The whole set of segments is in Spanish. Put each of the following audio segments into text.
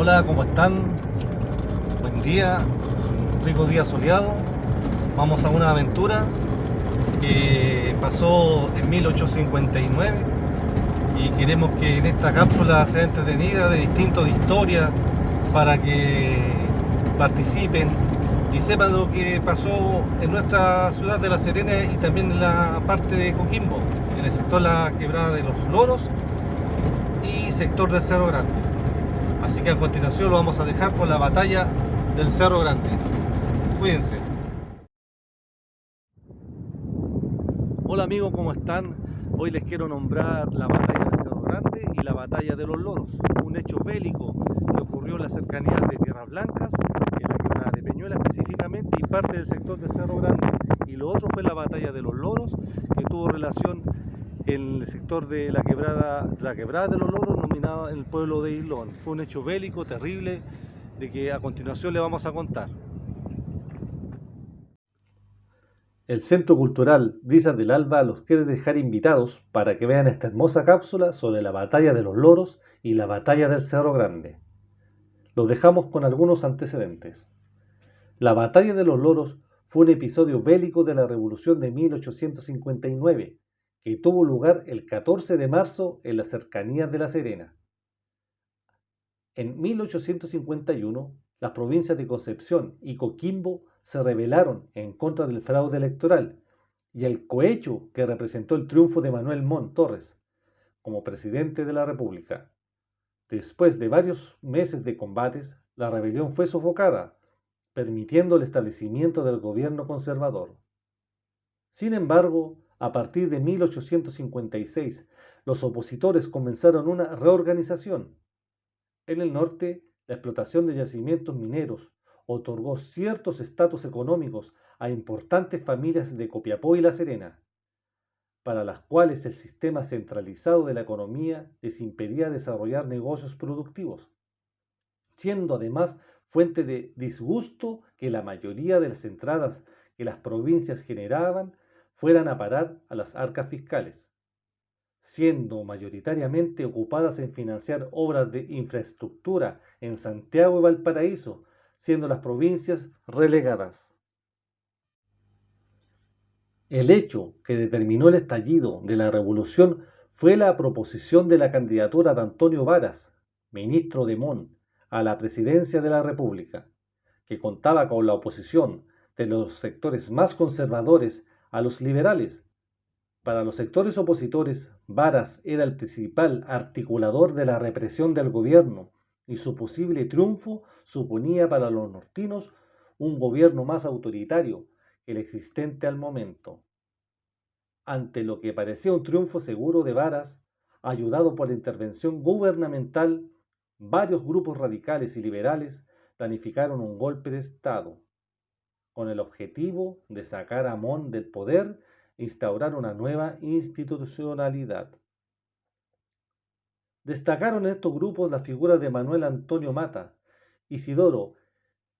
Hola, ¿cómo están? Buen día, un rico día soleado. Vamos a una aventura que pasó en 1859 y queremos que en esta cápsula sea entretenida de distintos de historia para que participen y sepan lo que pasó en nuestra ciudad de La Serena y también en la parte de Coquimbo, en el sector La Quebrada de los Loros y sector del Cerro Grande. Así que a continuación lo vamos a dejar con la batalla del Cerro Grande. Cuídense. Hola amigos, ¿cómo están? Hoy les quiero nombrar la batalla del Cerro Grande y la batalla de los Loros, un hecho bélico que ocurrió en las cercanías de Tierras Blancas, en la quebrada de Peñuela específicamente, y parte del sector del Cerro Grande. Y lo otro fue la batalla de los Loros, que tuvo relación en el sector de la quebrada de los Loros, nominada en el pueblo de Islón. Fue un hecho bélico terrible de que a continuación le vamos a contar. El Centro Cultural Brisas del Alba los quiere dejar invitados para que vean esta hermosa cápsula sobre la batalla de los Loros y la batalla del Cerro Grande. Los dejamos con algunos antecedentes. La batalla de los Loros fue un episodio bélico de la Revolución de 1859, que tuvo lugar el 14 de marzo en las cercanías de La Serena. En 1851, las provincias de Concepción y Coquimbo se rebelaron en contra del fraude electoral y el cohecho que representó el triunfo de Manuel Montt Torres como presidente de la República. Después de varios meses de combates, la rebelión fue sofocada, permitiendo el establecimiento del gobierno conservador. Sin embargo, a partir de 1856, los opositores comenzaron una reorganización. En el norte, la explotación de yacimientos mineros otorgó ciertos estatus económicos a importantes familias de Copiapó y La Serena, para las cuales el sistema centralizado de la economía les impedía desarrollar negocios productivos, siendo además fuente de disgusto que la mayoría de las entradas que las provincias generaban fueran a parar a las arcas fiscales, siendo mayoritariamente ocupadas en financiar obras de infraestructura en Santiago y Valparaíso, siendo las provincias relegadas. El hecho que determinó el estallido de la revolución fue la proposición de la candidatura de Antonio Varas, ministro de Montt, a la presidencia de la República, que contaba con la oposición de los sectores más conservadores a los liberales. Para los sectores opositores, Varas era el principal articulador de la represión del gobierno y su posible triunfo suponía para los nortinos un gobierno más autoritario que el existente al momento. Ante lo que parecía un triunfo seguro de Varas, ayudado por la intervención gubernamental, varios grupos radicales y liberales planificaron un golpe de Estado, con el objetivo de sacar a Montt del poder e instaurar una nueva institucionalidad. Destacaron en estos grupos las figuras de Manuel Antonio Mata, Isidoro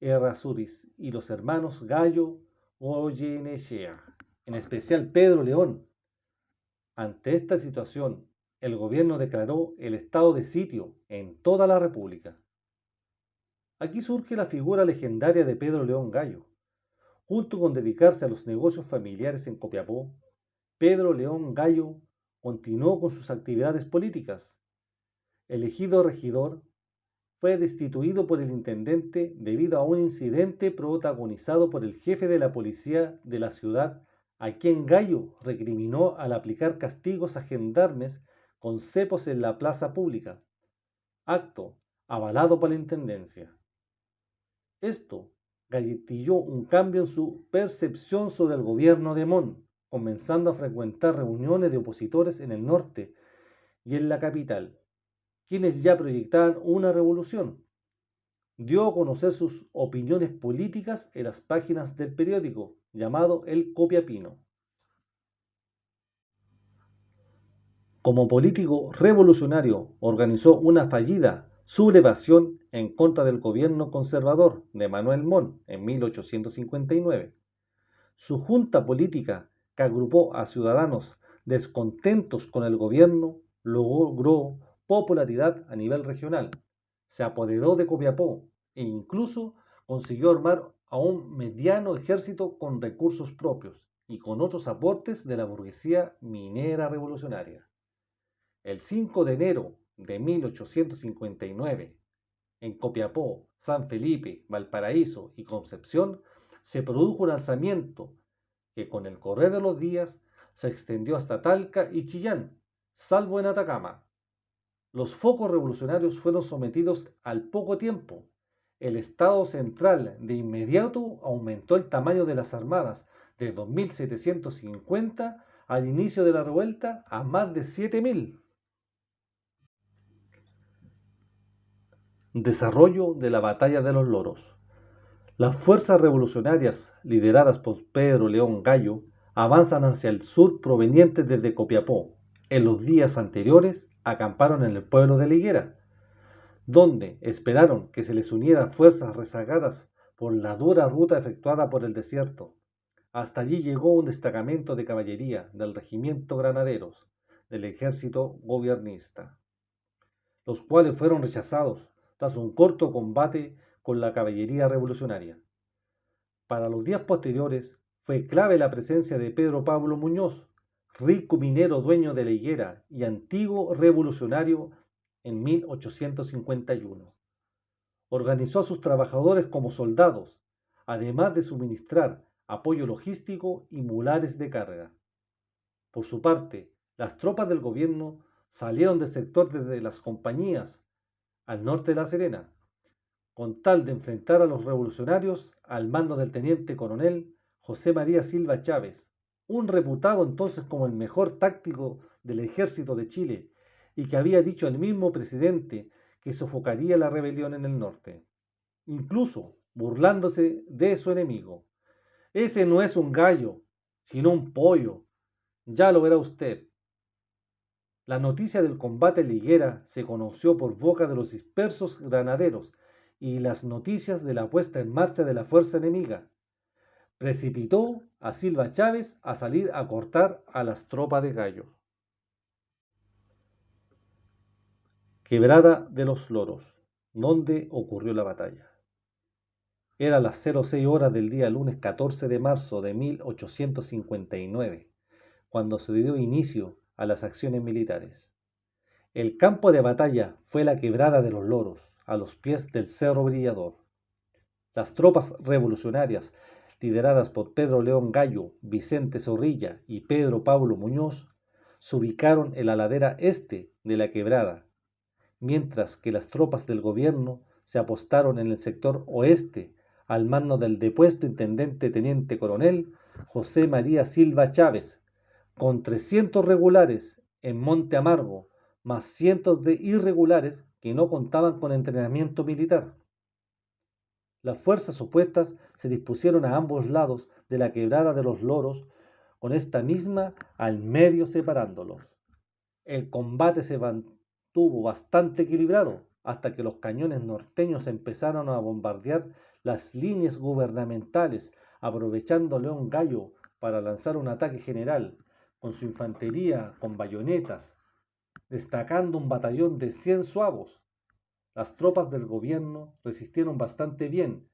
Errázuriz y los hermanos Gallo Goyenechea, en especial Pedro León. Ante esta situación, el gobierno declaró el estado de sitio en toda la República. Aquí surge la figura legendaria de Pedro León Gallo. Junto con dedicarse a los negocios familiares en Copiapó, Pedro León Gallo continuó con sus actividades políticas. Elegido regidor, fue destituido por el intendente debido a un incidente protagonizado por el jefe de la policía de la ciudad, a quien Gallo recriminó al aplicar castigos a gendarmes con cepos en la plaza pública, acto avalado por la intendencia. Esto gatilló un cambio en su percepción sobre el gobierno de Montt, comenzando a frecuentar reuniones de opositores en el norte y en la capital, quienes ya proyectaban una revolución. Dio a conocer sus opiniones políticas en las páginas del periódico llamado El Copiapino. Como político revolucionario, organizó una fallida sublevación en contra del gobierno conservador de Manuel Montt en 1859. Su junta política, que agrupó a ciudadanos descontentos con el gobierno, logró popularidad a nivel regional, se apoderó de Copiapó e incluso consiguió armar a un mediano ejército con recursos propios y con otros aportes de la burguesía minera revolucionaria. El 5 de enero de 1859, en Copiapó, San Felipe, Valparaíso y Concepción, se produjo un alzamiento que con el correr de los días se extendió hasta Talca y Chillán, salvo en Atacama. Los focos revolucionarios fueron sometidos al poco tiempo. El Estado central de inmediato aumentó el tamaño de las armadas de 2.750 al inicio de la revuelta a más de 7.000. Desarrollo de la Batalla de los Loros. Las fuerzas revolucionarias, lideradas por Pedro León Gallo, avanzan hacia el sur provenientes desde Copiapó. En los días anteriores acamparon en el pueblo de La Higuera, donde esperaron que se les unieran fuerzas rezagadas por la dura ruta efectuada por el desierto. Hasta allí llegó un destacamento de caballería del regimiento Granaderos del ejército gobiernista, los cuales fueron rechazados tras un corto combate con la caballería revolucionaria. Para los días posteriores fue clave la presencia de Pedro Pablo Muñoz, rico minero dueño de La Higuera y antiguo revolucionario en 1851. Organizó a sus trabajadores como soldados, además de suministrar apoyo logístico y mulares de carga. Por su parte, las tropas del gobierno salieron del sector desde las compañías al norte de La Serena, con tal de enfrentar a los revolucionarios al mando del teniente coronel José María Silva Chávez, un reputado entonces como el mejor táctico del ejército de Chile y que había dicho al mismo presidente que sofocaría la rebelión en el norte, incluso burlándose de su enemigo. Ese no es un gallo, sino un pollo, ya lo verá usted. La noticia del combate en La Higuera se conoció por boca de los dispersos granaderos y las noticias de la puesta en marcha de la fuerza enemiga precipitó a Silva Chávez a salir a cortar a las tropas de Gallo. Quebrada de los Loros, donde ocurrió la batalla. Era las 06 horas del día lunes 14 de marzo de 1859, cuando se dio inicio a las acciones militares. El campo de batalla fue la Quebrada de los Loros, a los pies del Cerro Brillador. Las tropas revolucionarias, lideradas por Pedro León Gallo, Vicente Zorrilla y Pedro Pablo Muñoz, se ubicaron en la ladera este de la quebrada, mientras que las tropas del gobierno se apostaron en el sector oeste al mando del depuesto intendente teniente coronel José María Silva Chávez, con 300 regulares en Monte Amargo, más cientos de irregulares que no contaban con entrenamiento militar. Las fuerzas opuestas se dispusieron a ambos lados de la Quebrada de los Loros, con esta misma al medio separándolos. El combate se mantuvo bastante equilibrado hasta que los cañones norteños empezaron a bombardear las líneas gubernamentales, aprovechando León Gallo para lanzar un ataque general con su infantería con bayonetas, destacando un batallón de 100 suavos. Las tropas del gobierno resistieron bastante bien,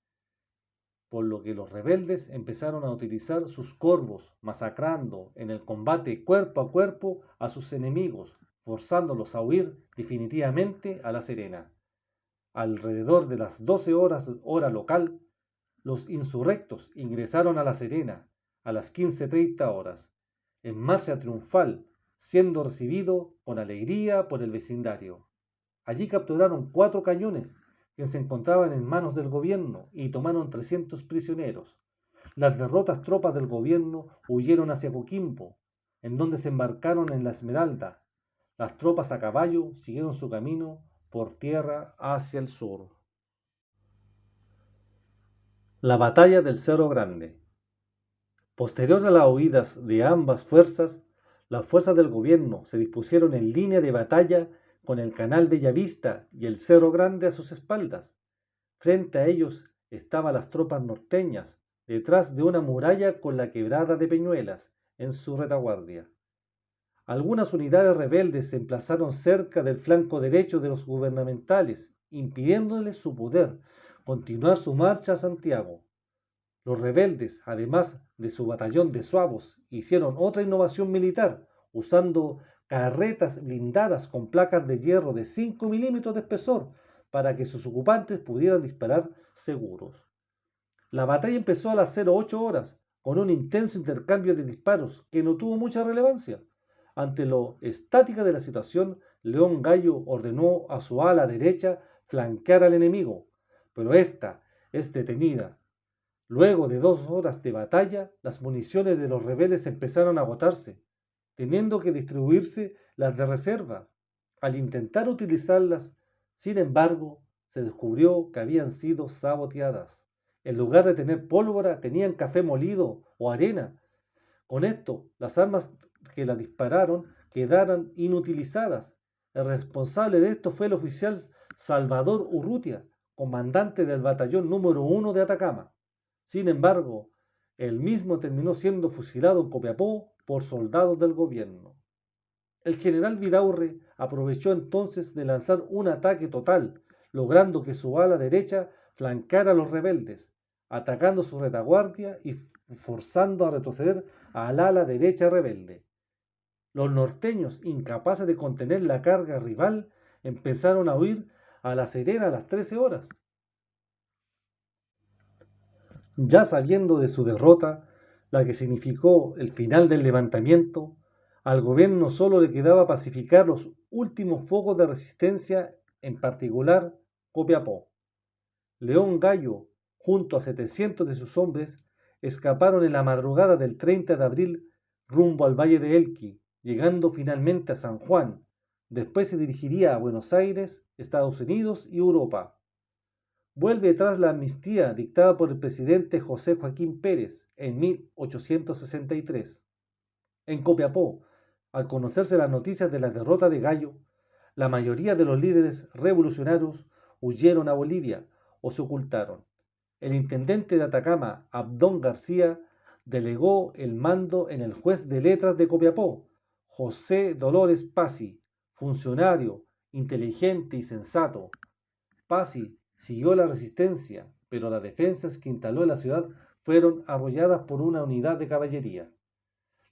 por lo que los rebeldes empezaron a utilizar sus corvos, masacrando en el combate cuerpo a cuerpo a sus enemigos, forzándolos a huir definitivamente a La Serena. Alrededor de las 12 horas hora local, los insurrectos ingresaron a La Serena a las 15:30 horas, en marcha triunfal, siendo recibido con alegría por el vecindario. Allí capturaron 4 cañones que se encontraban en manos del gobierno y tomaron 300 prisioneros. Las derrotas tropas del gobierno huyeron hacia Coquimbo, en donde se embarcaron en la Esmeralda. Las tropas a caballo siguieron su camino por tierra hacia el sur. La batalla del Cerro Grande. Posterior a las huidas de ambas fuerzas, las fuerzas del gobierno se dispusieron en línea de batalla con el canal Bellavista y el Cerro Grande a sus espaldas. Frente a ellos estaban las tropas norteñas, detrás de una muralla con la Quebrada de Peñuelas en su retaguardia. Algunas unidades rebeldes se emplazaron cerca del flanco derecho de los gubernamentales impidiéndoles su poder continuar su marcha a Santiago. Los rebeldes, además de su batallón de suavos, hicieron otra innovación militar, usando carretas blindadas con placas de hierro de 5 milímetros de espesor para que sus ocupantes pudieran disparar seguros. La batalla empezó a las 08 horas, con un intenso intercambio de disparos que no tuvo mucha relevancia. Ante lo estática de la situación, León Gallo ordenó a su ala derecha flanquear al enemigo, pero ésta es detenida. Luego de 2 horas de batalla, las municiones de los rebeldes empezaron a agotarse, teniendo que distribuirse las de reserva. Al intentar utilizarlas, sin embargo, se descubrió que habían sido saboteadas. En lugar de tener pólvora, tenían café molido o arena. Con esto, las armas que la dispararon quedaron inutilizadas. El responsable de esto fue el oficial Salvador Urrutia, comandante del batallón número 1 de Atacama. Sin embargo, el mismo terminó siendo fusilado en Copiapó por soldados del gobierno. El general Vidaurre aprovechó entonces de lanzar un ataque total, logrando que su ala derecha flanqueara a los rebeldes, atacando su retaguardia y forzando a retroceder al ala derecha rebelde. Los norteños, incapaces de contener la carga rival, empezaron a huir a La Serena a las 13 horas. Ya sabiendo de su derrota, la que significó el final del levantamiento, al gobierno solo le quedaba pacificar los últimos focos de resistencia, en particular Copiapó. León Gallo, junto a 700 de sus hombres, escaparon en la madrugada del 30 de abril rumbo al Valle de Elqui, llegando finalmente a San Juan. Después se dirigiría a Buenos Aires, Estados Unidos y Europa. Vuelve tras la amnistía dictada por el presidente José Joaquín Pérez en 1863. En Copiapó, al conocerse las noticias de la derrota de Gallo, la mayoría de los líderes revolucionarios huyeron a Bolivia o se ocultaron. El intendente de Atacama, Abdón García, delegó el mando en el juez de letras de Copiapó, José Dolores Pazzi, funcionario, inteligente y sensato. Pazzi siguió la resistencia, pero las defensas que instaló en la ciudad fueron arrolladas por una unidad de caballería,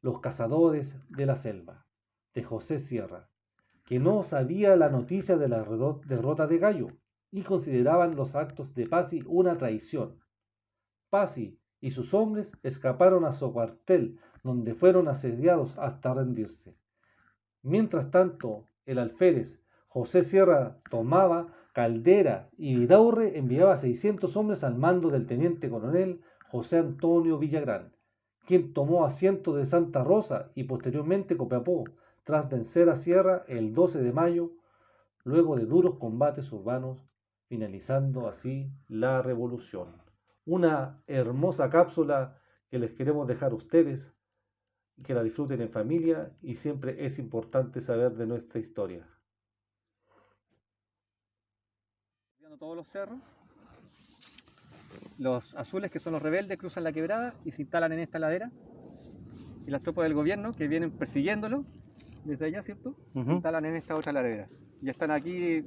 los cazadores de la selva, de José Sierra, que no sabía la noticia de la derrota de Gallo y consideraban los actos de Pazzi una traición. Pazzi y sus hombres escaparon a su cuartel, donde fueron asediados hasta rendirse. Mientras tanto, el alférez José Sierra tomaba Caldera y Vidaurre enviaba 600 hombres al mando del teniente coronel José Antonio Villagrán, quien tomó asiento de Santa Rosa y posteriormente Copiapó, tras vencer a Sierra el 12 de mayo, luego de duros combates urbanos, finalizando así la revolución. Una hermosa cápsula que les queremos dejar a ustedes, que la disfruten en familia, y siempre es importante saber de nuestra historia. Todos los cerros, los azules, que son los rebeldes, cruzan la quebrada y se instalan en esta ladera, y las tropas del gobierno que vienen persiguiéndolo desde allá, ¿cierto? Se instalan en esta otra ladera. Ya están aquí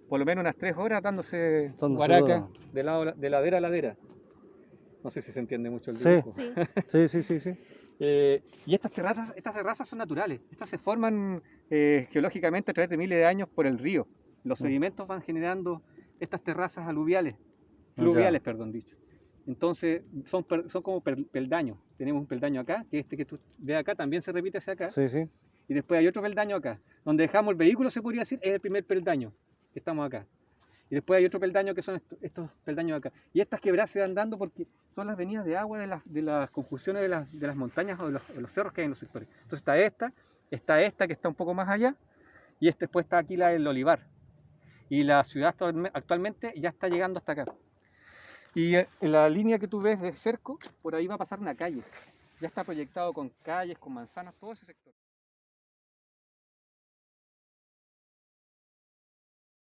por lo menos unas 3 horas dándose guaraca de ladera a ladera. No sé si se entiende mucho el dibujo. Sí. Y estas terrazas son naturales. Estas se forman geológicamente a través de miles de años por el río. Los sedimentos van generando estas terrazas fluviales, perdón dicho. Entonces son como peldaños. Tenemos un peldaño acá, que que tú ves acá también se repite hacia acá. Sí. Y después hay otro peldaño acá. Donde dejamos el vehículo, se podría decir, es el primer peldaño, que estamos acá. Y después hay otro peldaño, que son estos peldaños acá. Y estas quebradas se van dando porque son las venidas de agua de las conjunciones de las montañas o de los cerros que hay en los sectores. Entonces está esta que está un poco más allá, y después está aquí el olivar. Y la ciudad actualmente ya está llegando hasta acá. Y en la línea que tú ves de cerco, por ahí va a pasar una calle. Ya está proyectado con calles, con manzanas, todo ese sector.